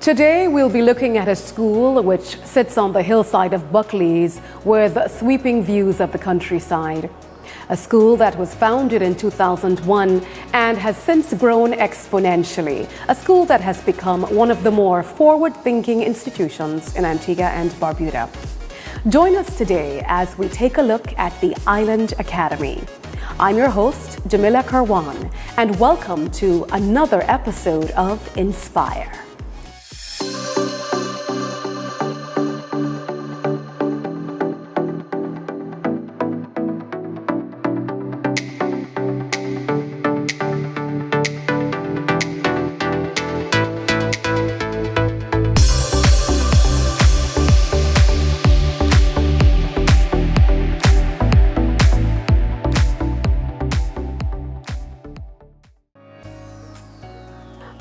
Today we'll be looking at a school which sits on the hillside of Buckley's with sweeping views of the countryside. A school that was founded in 2001 and has since grown exponentially. A school that has become one of the more forward-thinking institutions in Antigua and Barbuda. Join us today as we take a look at the Island Academy. I'm your host, Jamila Karwan, and welcome to another episode of InspAyre.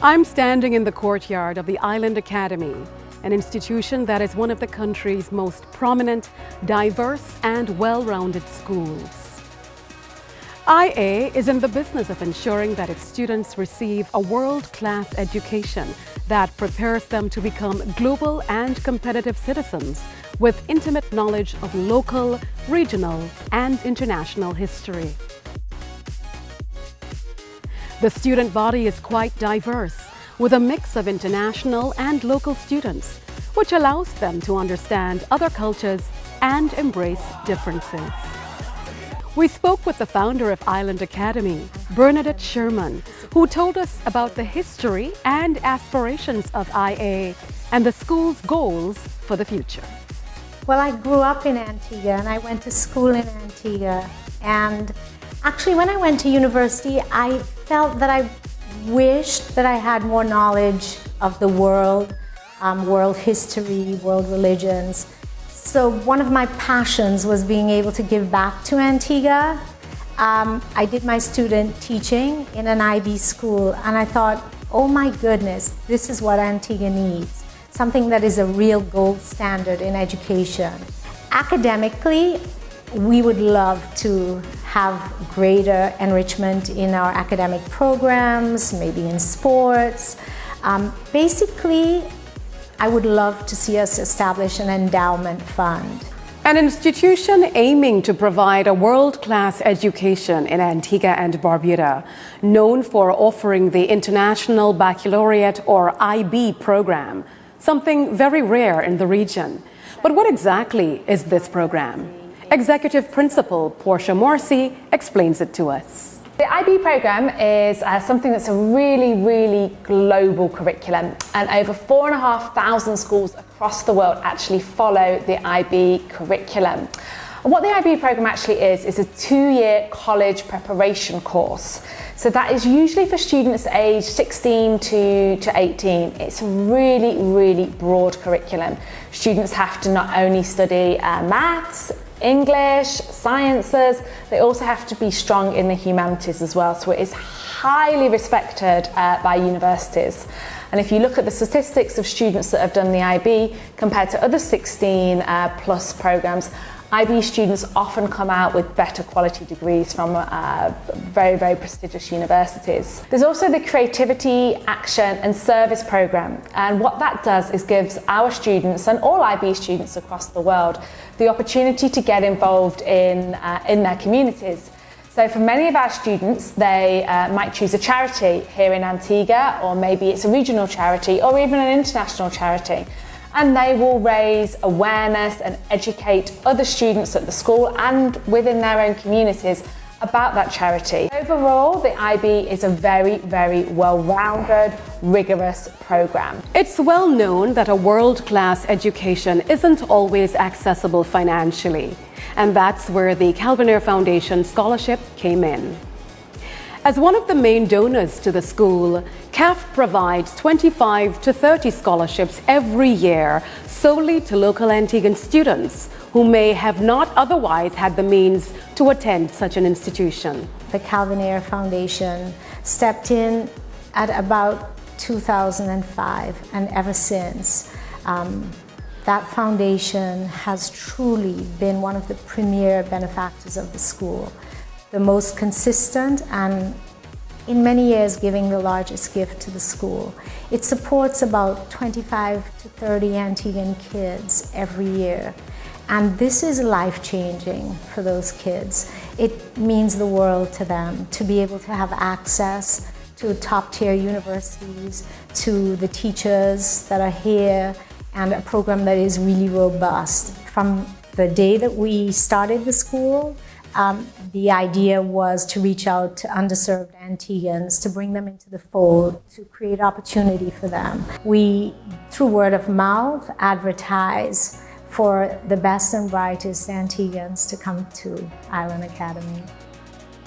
I'm standing in the courtyard of the Island Academy, an institution that is one of the country's most prominent, diverse, and well-rounded schools. Ayre is in the business of ensuring that its students receive a world-class education that prepares them to become global and competitive citizens with intimate knowledge of local, regional, and international history. The student body is quite diverse, with a mix of international and local students, which allows them to understand other cultures and embrace differences. We spoke with the founder of Island Academy, Bernadette Sherman, who told us about the history and aspirations of Ayre and the school's goals for the future. Well, I grew up in Antigua and I went to school in Antigua, and actually, when I went to university, I felt that I wished that I had more knowledge of the world, world history, world religions. So one of my passions was being able to give back to Antigua. I did my student teaching in an IB school, and I thought, oh my goodness, this is what Antigua needs. Something that is a real gold standard in education. Academically, we would love to have greater enrichment in our academic programs, maybe in sports. Basically, I would love to see us establish an endowment fund. An institution aiming to provide a world-class education in Antigua and Barbuda, known for offering the International Baccalaureate or IB program, something very rare in the region. But what exactly is this program? Executive Principal Portia Morsi explains it to us. The IB program is something that's a really global curriculum, and over 4,500 schools across the world actually follow the IB curriculum. And what the IB program actually is a 2-year college preparation course. So that is usually for students aged 16 to 18. It's a really broad curriculum. Students have to not only study maths, English, sciences, they also have to be strong in the humanities as well. So it is highly respected by universities. And if you look at the statistics of students that have done the IB compared to other 16 plus programs, IB students often come out with better quality degrees from very prestigious universities. There's also the Creativity, Action and Service program, and what that does is gives our students and all IB students across the world the opportunity to get involved in their communities. So for many of our students, they might choose a charity here in Antigua, or maybe it's a regional charity or even an international charity. And they will raise awareness and educate other students at the school and within their own communities about that charity. Overall, the IB is a very well-rounded, rigorous program. It's well known that a world-class education isn't always accessible financially, and that's where the Calvinair Foundation scholarship came in. As one of the main donors to the school, CAF provides 25 to 30 scholarships every year solely to local Antiguan students who may have not otherwise had the means to attend such an institution. The Calvinair Foundation stepped in at about 2005, and ever since, that foundation has truly been one of the premier benefactors of the school. The most consistent and in many years giving the largest gift to the school. It supports about 25 to 30 Antiguan kids every year. And this is life-changing for those kids. It means the world to them to be able to have access to top-tier universities, to the teachers that are here, and a program that is really robust. From the day that we started the school, the idea was to reach out to underserved Antiguans, to bring them into the fold, to create opportunity for them. We, through word of mouth, advertise for the best and brightest Antiguans to come to Island Academy.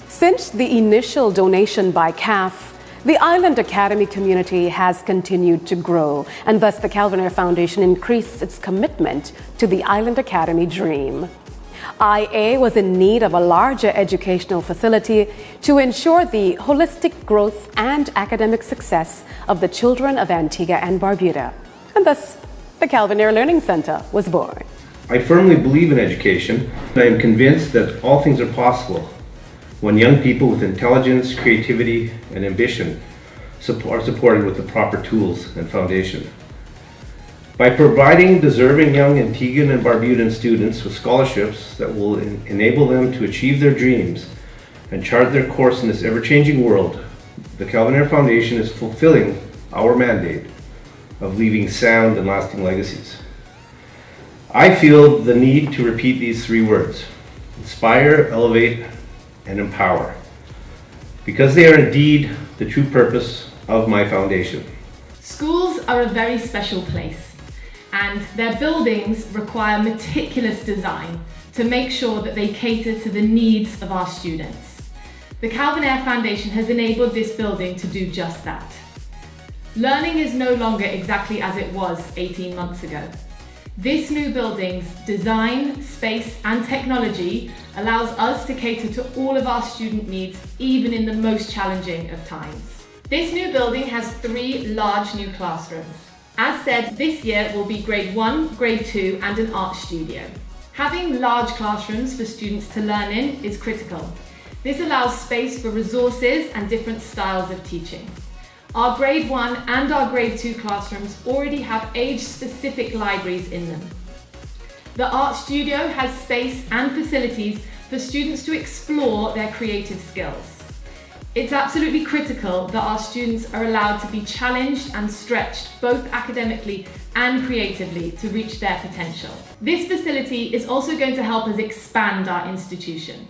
Since the initial donation by CAF, the Island Academy community has continued to grow, and thus the Calvinair Foundation increased its commitment to the Island Academy dream. Ayre was in need of a larger educational facility to ensure the holistic growth and academic success of the children of Antigua and Barbuda, and thus the Calvinair Learning Center was born. I firmly believe in education, and I am convinced that all things are possible when young people with intelligence, creativity, and ambition are supported with the proper tools and foundation. By providing deserving young Antiguan and Barbudan students with scholarships that will enable them to achieve their dreams and chart their course in this ever-changing world, the Calvinair Foundation is fulfilling our mandate of leaving sound and lasting legacies. I feel the need to repeat these three words: inspire, elevate, and empower, because they are indeed the true purpose of my foundation. Schools are a very special place, and their buildings require meticulous design to make sure that they cater to the needs of our students. The Calvinair Foundation has enabled this building to do just that. Learning is no longer exactly as it was 18 months ago. This new building's design, space, and technology allows us to cater to all of our student needs, even in the most challenging of times. This new building has 3 large new classrooms. As said, this year will be grade 1, grade 2, and an art studio. Having large classrooms for students to learn in is critical. This allows space for resources and different styles of teaching. Our grade 1 and our grade 2 classrooms already have age-specific libraries in them. The art studio has space and facilities for students to explore their creative skills. It's absolutely critical that our students are allowed to be challenged and stretched both academically and creatively to reach their potential. This facility is also going to help us expand our institution.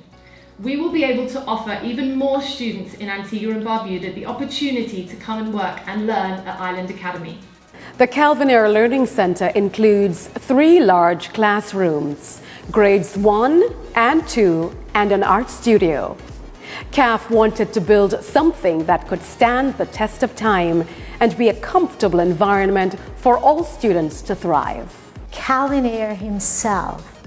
We will be able to offer even more students in Antigua and Barbuda the opportunity to come and work and learn at Island Academy. The Calvinair Learning Center includes 3 large classrooms, grades 1 and 2, and an art studio. CAF wanted to build something that could stand the test of time and be a comfortable environment for all students to thrive. Calvinair himself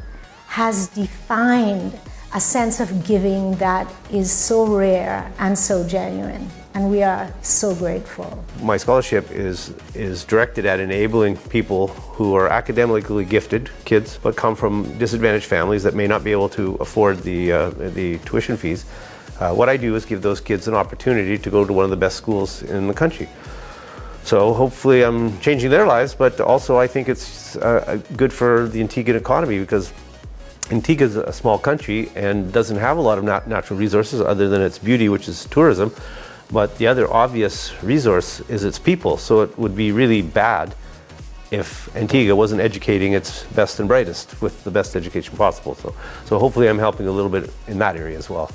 has defined a sense of giving that is so rare and so genuine, and we are so grateful. My scholarship is directed at enabling people who are academically gifted kids but come from disadvantaged families that may not be able to afford the tuition fees. What I do is give those kids an opportunity to go to one of the best schools in the country. So hopefully I'm changing their lives, but also I think it's good for the Antiguan economy, because Antigua is a small country and doesn't have a lot of natural resources other than its beauty, which is tourism. But the other obvious resource is its people. So it would be really bad if Antigua wasn't educating its best and brightest with the best education possible. So hopefully I'm helping a little bit in that area as well.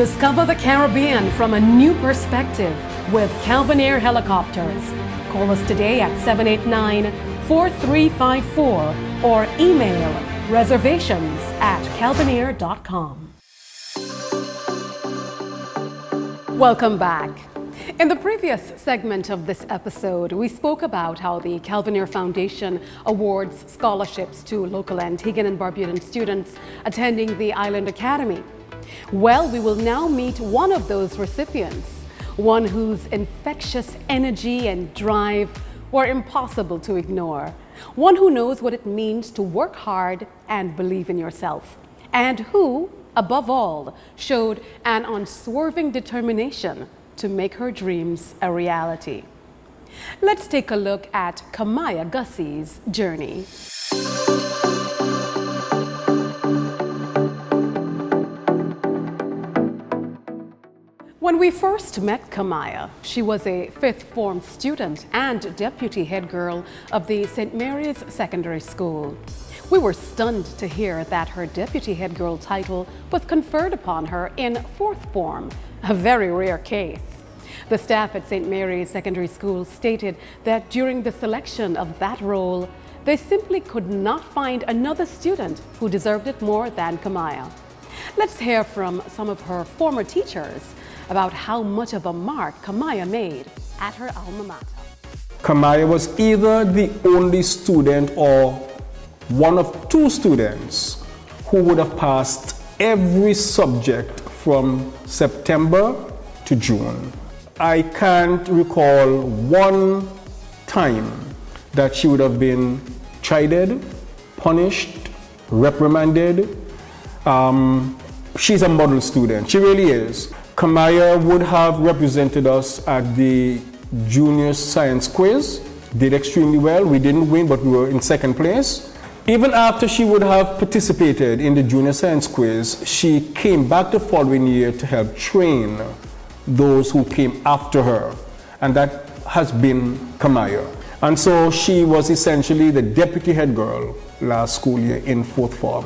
Discover the Caribbean from a new perspective with Calvinair helicopters. Call us today at 789-4354 or email reservations@calvinair.com. Welcome back. In the previous segment of this episode, we spoke about how the Calvinair Foundation awards scholarships to local Antiguan and Barbudan students attending the Island Academy. Well, we will now meet one of those recipients, one whose infectious energy and drive were impossible to ignore, one who knows what it means to work hard and believe in yourself, and who, above all, showed an unswerving determination to make her dreams a reality. Let's take a look at Kamaya Gussie's journey. When we first met Kamaya, she was a fifth form student and deputy head girl of the St. Mary's Secondary School. We were stunned to hear that her deputy head girl title was conferred upon her in fourth form, a very rare case. The staff at St. Mary's Secondary School stated that during the selection of that role, they simply could not find another student who deserved it more than Kamaya. Let's hear from some of her former teachers about how much of a mark Kamaya made at her alma mater. Kamaya was either the only student or one of two students who would have passed every subject from September to June. I can't recall one time that she would have been chided, punished, reprimanded. She's a model student, she really is. Kamaya would have represented us at the junior science quiz, did extremely well. We didn't win, but we were in second place. Even after she would have participated in the junior science quiz, she came back the following year to help train those who came after her. And that has been Kamaya. And so she was essentially the deputy head girl last school year in fourth form.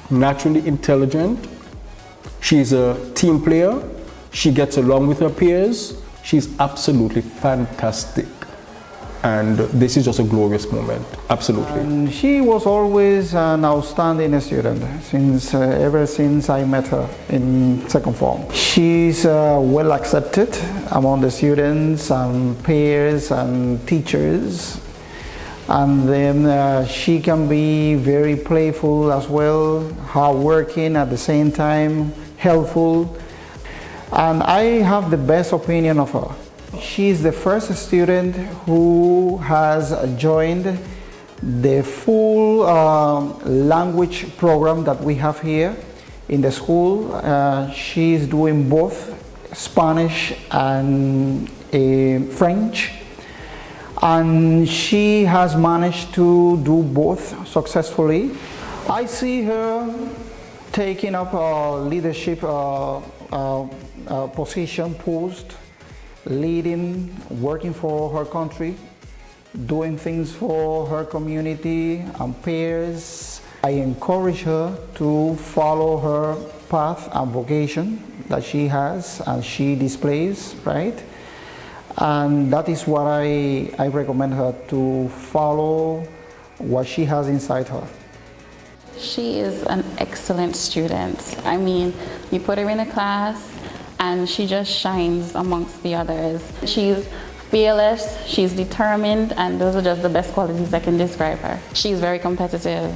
Naturally intelligent. She's a team player. She gets along with her peers. She's absolutely fantastic. And this is just a glorious moment, absolutely. And she was always an outstanding student ever since I met her in second form. She's well accepted among the students and peers and teachers. And then she can be very playful as well, hardworking at the same time, helpful. And I have the best opinion of her. She's the first student who has joined the full language program that we have here in the school. She's doing both Spanish and French. And she has managed to do both successfully. I see her taking up a leadership position, post, leading, working for her country, doing things for her community and peers. I encourage her to follow her path and vocation that she has and she displays, right? And that is what I recommend her to follow, what she has inside her. She is an excellent student. I mean, you put her in a class and she just shines amongst the others. She's fearless, she's determined, and those are just the best qualities I can describe her. She's very competitive.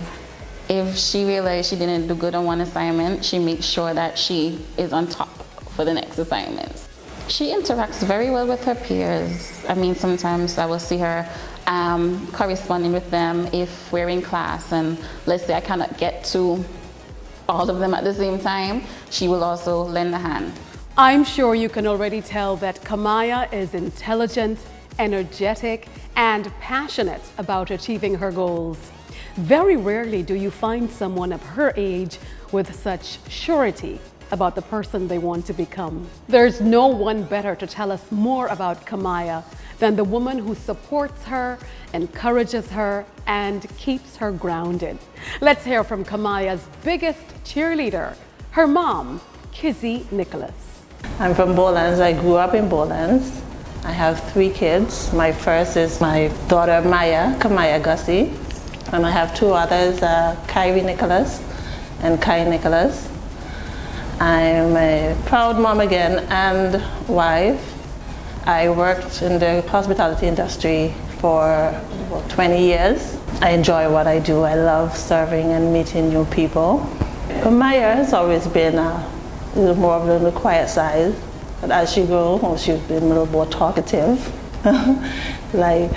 If she realizes she didn't do good on one assignment, she makes sure that she is on top for the next assignments. She interacts very well with her peers. I mean, sometimes I will see her corresponding with them if we're in class, and let's say I cannot get to all of them at the same time, she will also lend a hand. I'm sure you can already tell that Kamaya is intelligent, energetic, and passionate about achieving her goals. Very rarely do you find someone of her age with such surety about the person they want to become. There's no one better to tell us more about Kamaya than the woman who supports her, encourages her, and keeps her grounded. Let's hear from Kamaya's biggest cheerleader, her mom, Kizzy Nicholas. I'm from Bowlands. I grew up in Bowlands. I have 3 kids. My first is my daughter Maya, Kamaya Gussie. And I have 2 others, Kyrie Nicholas and Kai Nicholas. I'm a proud mom again and wife. I worked in the hospitality industry for about 20 years. I enjoy what I do. I love serving and meeting new people. But Maya has always been a little more of the quiet side. But as she grew, she's been a little more talkative. I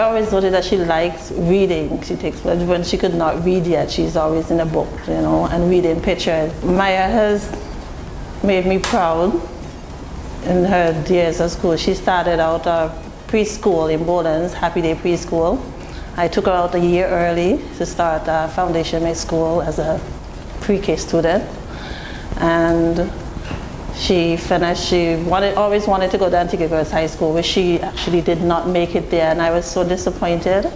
always noticed that she likes reading. She takes, when she could not read yet, she's always in a book, and reading pictures. Maya has made me proud in her years at school. She started out preschool in Bowlands, Happy Day Preschool. I took her out a year early to start Foundation School as a pre-K student. And she finished, she always wanted to go to Antigua Girls High School, which she actually did not make it there, and I was so disappointed.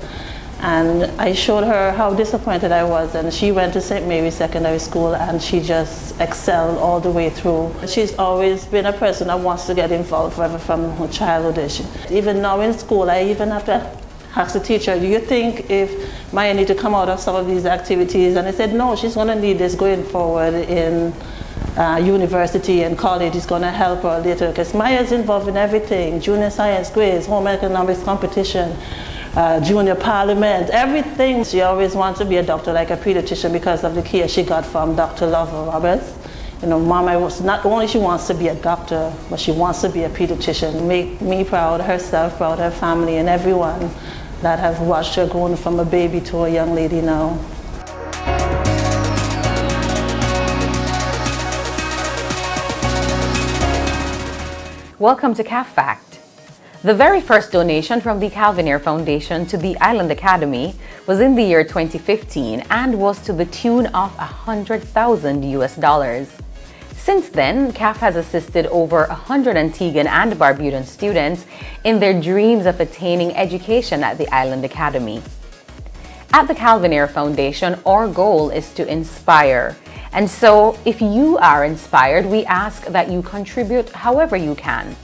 And I showed her how disappointed I was, and she went to St. Mary's Secondary School, and she just excelled all the way through. She's always been a person that wants to get involved from her childhood. Even now in school, I even have to ask the teacher, do you think if Maya need to come out of some of these activities? And I said, no, she's going to need this going forward in university and college. Is going to help her later, because Maya's involved in everything: junior science quiz, home economics competition, junior parliament, everything. She always wants to be a doctor, like a pediatrician, because of the care she got from Dr. Lover Roberts. Mama was not only she wants to be a doctor, but she wants to be a pediatrician. Make me proud, herself proud, her family, and everyone that have watched her grown from a baby to a young lady now. Welcome to CAF Fact. The very first donation from the Calvinair Foundation to the Island Academy was in the year 2015 and was to the tune of $100,000 US. Since then, CAF has assisted over 100 Antiguan and Barbudan students in their dreams of attaining education at the Island Academy. At the Calvinair Foundation, our goal is to inspire. And so, if you are inspired, we ask that you contribute however you can.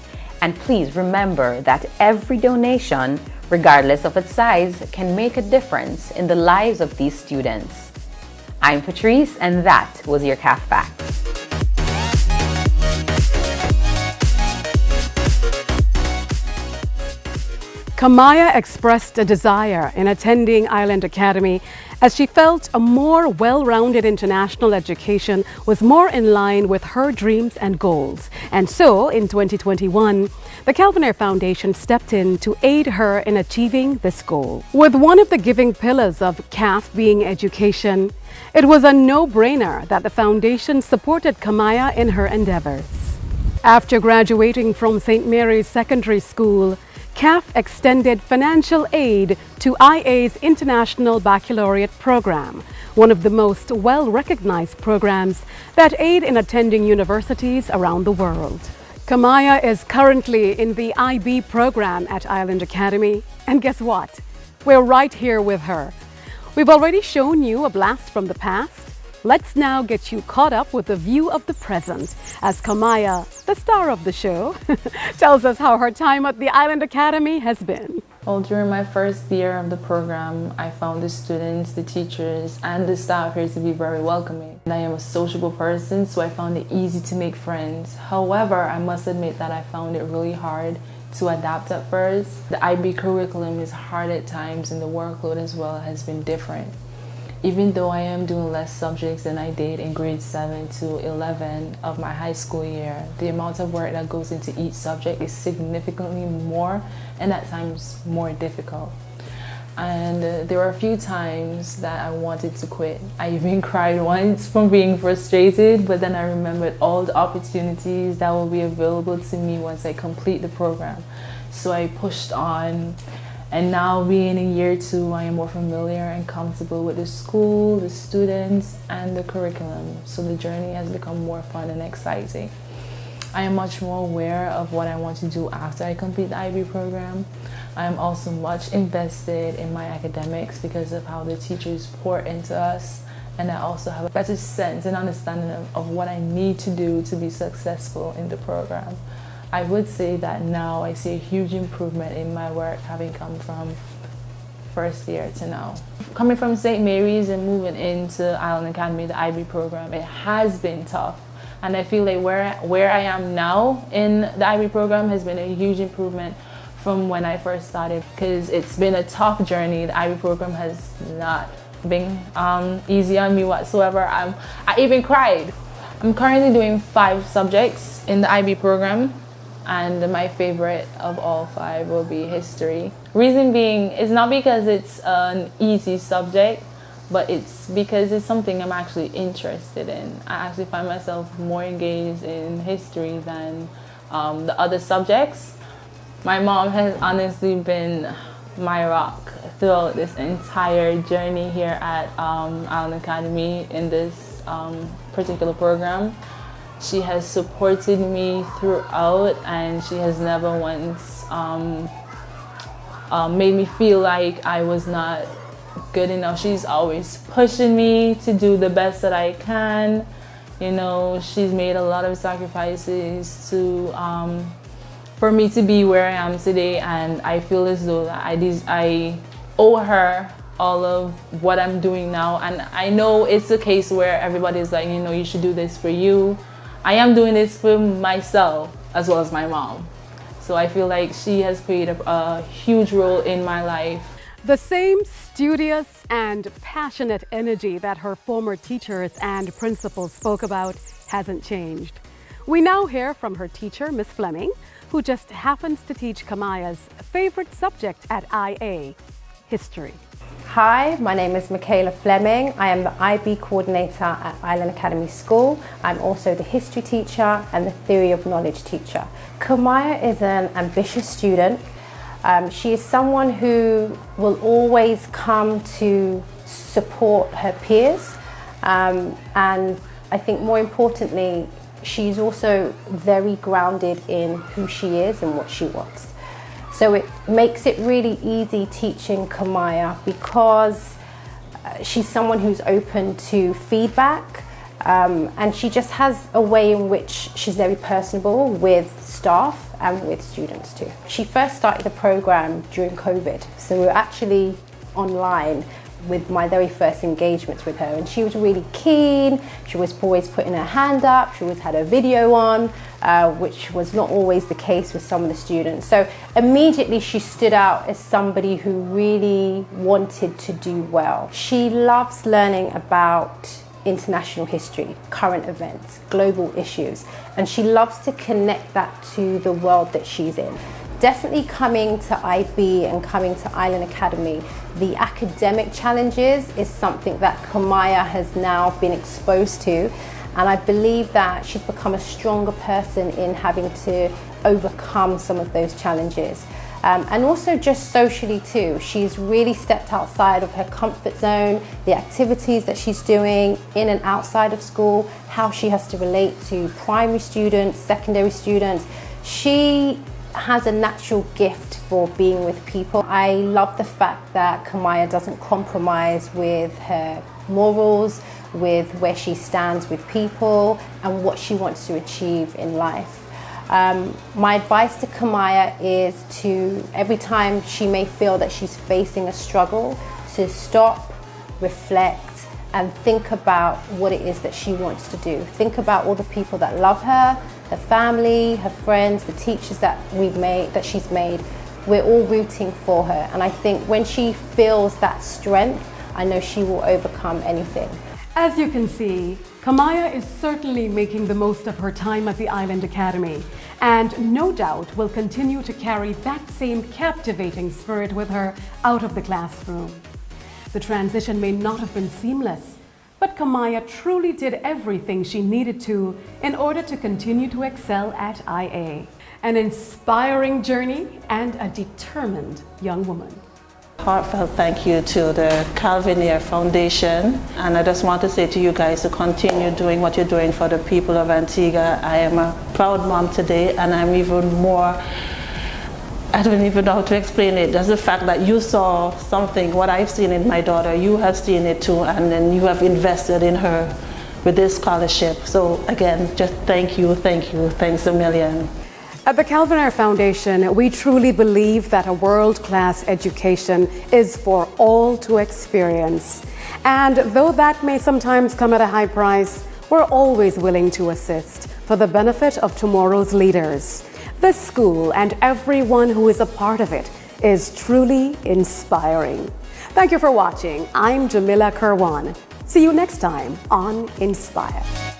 And please remember that every donation, regardless of its size, can make a difference in the lives of these students. I'm Patrice, and that was your CAF Fact. Kamaya expressed a desire in attending Island Academy as she felt a more well-rounded international education was more in line with her dreams and goals. And so, in 2021, the Calvinair Foundation stepped in to aid her in achieving this goal. With one of the giving pillars of CAF being education, it was a no-brainer that the foundation supported Kamaya in her endeavors. After graduating from St. Mary's Secondary School, CAF extended financial aid to Ayre's International Baccalaureate Program, one of the most well-recognized programs that aid in attending universities around the world. Kamaya is currently in the IB program at Island Academy, and guess what? We're right here with her. We've already shown you a blast from the past. Let's now get you caught up with a view of the present as Kamaya, the star of the show, tells us how her time at the Island Academy has been. Well, during my first year of the program, I found the students, the teachers, and the staff here to be very welcoming. And I am a sociable person, so I found it easy to make friends. However, I must admit that I found it really hard to adapt at first. The IB curriculum is hard at times, and the workload as well has been different. Even though I am doing less subjects than I did in grades 7 to 11 of my high school year, the amount of work that goes into each subject is significantly more and at times more difficult. And there were a few times that I wanted to quit. I even cried once from being frustrated, but then I remembered all the opportunities that will be available to me once I complete the program. So I pushed on. And now being in year 2, I am more familiar and comfortable with the school, the students, and the curriculum. So the journey has become more fun and exciting. I am much more aware of what I want to do after I complete the IB program. I am also much invested in my academics because of how the teachers pour into us and I also have a better sense and understanding of what I need to do to be successful in the program. I would say that now I see a huge improvement in my work, having come from first year to now. Coming from St. Mary's and moving into Island Academy, the IB program, it has been tough. And I feel like where I am now in the IB program has been a huge improvement from when I first started, because it's been a tough journey. The IB program has not been easy on me whatsoever. I even cried. I'm currently doing 5 subjects in the IB program, and my favorite of all 5 will be history. Reason being, it's not because it's an easy subject, but it's because it's something I'm actually interested in. I actually find myself more engaged in history than the other subjects. My mom has honestly been my rock throughout this entire journey here at Ayre Academy in this particular program. She has supported me throughout, and she has never once made me feel like I was not good enough. She's always pushing me to do the best that I can. You know, she's made a lot of sacrifices to for me to be where I am today, and I feel as though that I owe her all of what I'm doing now. And I know it's a case where everybody's like, you know, you should do this for you. I am doing this for myself as well as my mom. So I feel like she has played a huge role in my life. The same studious and passionate energy that her former teachers and principals spoke about hasn't changed. We now hear from her teacher, Miss Fleming, who just happens to teach Kamaya's favorite subject at IA, history. Hi, my name is Michaela Fleming. I am the IB coordinator at Island Academy School. I'm also the history teacher and the theory of knowledge teacher. Kamaya is an ambitious student. She is someone who will always come to support her peers, and I think more importantly, she's also very grounded in who she is and what she wants. So it makes it really easy teaching Kamaya because she's someone who's open to feedback, and she just has a way in which she's very personable with staff and with students too. She first started the program during COVID, so we were actually online with my very first engagements with her, and she was really keen. She was always putting her hand up, she always had her video on, which was not always the case with some of the students. So immediately she stood out as somebody who really wanted to do well. She loves learning about international history, current events, global issues, and she loves to connect that to the world that she's in. Definitely coming to IB and coming to Island Academy, the academic challenges is something that Kamaya has now been exposed to, and I believe that she's become a stronger person in having to overcome some of those challenges. And also just socially too, she's really stepped outside of her comfort zone, the activities that she's doing in and outside of school, how she has to relate to primary students, secondary students. She has a natural gift for being with people. I love the fact that Kamaya doesn't compromise with her morals, with where she stands with people and what she wants to achieve in life. My advice to Kamaya is to, every time she may feel that she's facing a struggle, to stop, reflect, and think about what it is that she wants to do. Think about all the people that love her, her family, her friends, the teachers that she's made. We're all rooting for her, and I think when she feels that strength, I know she will overcome anything. As you can see, Kamaya is certainly making the most of her time at the Island Academy, and no doubt will continue to carry that same captivating spirit with her out of the classroom. The transition may not have been seamless, but Kamaya truly did everything she needed to in order to continue to excel at IA. An inspiring journey and a determined young woman. Heartfelt thank you to the Calvinair Foundation, and I just want to say to you guys to continue doing what you're doing for the people of Antigua. I am a proud mom today, and I'm even more I don't even know how to explain it. Just the fact that you saw something, what I've seen in my daughter, you have seen it too, and then you have invested in her with this scholarship. So again, just thank you, thanks a million. At the Calvinair Foundation, we truly believe that a world-class education is for all to experience. And though that may sometimes come at a high price, we're always willing to assist for the benefit of tomorrow's leaders. This school and everyone who is a part of it is truly inspiring. Thank you for watching. I'm Jamila Kirwan. See you next time on InspAyre.